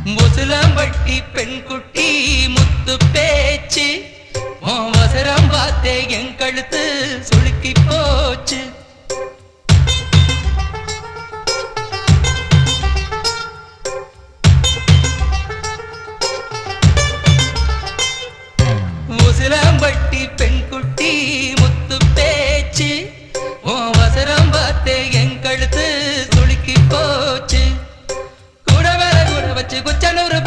முசுலம்பட்டி பெண் குட்டி முத்து பேச்சு அவசரம் பார்த்தே என் கழுத்து சுளுக்கி போச்சு. முசுலம்பட்டி பெண் குட்டி முத்து பேச்சு அவசரம் பார்த்தே என் கழுத்து சுளுக்கி போச்சு. கூட வர கூட வச்சு குச்சனூர்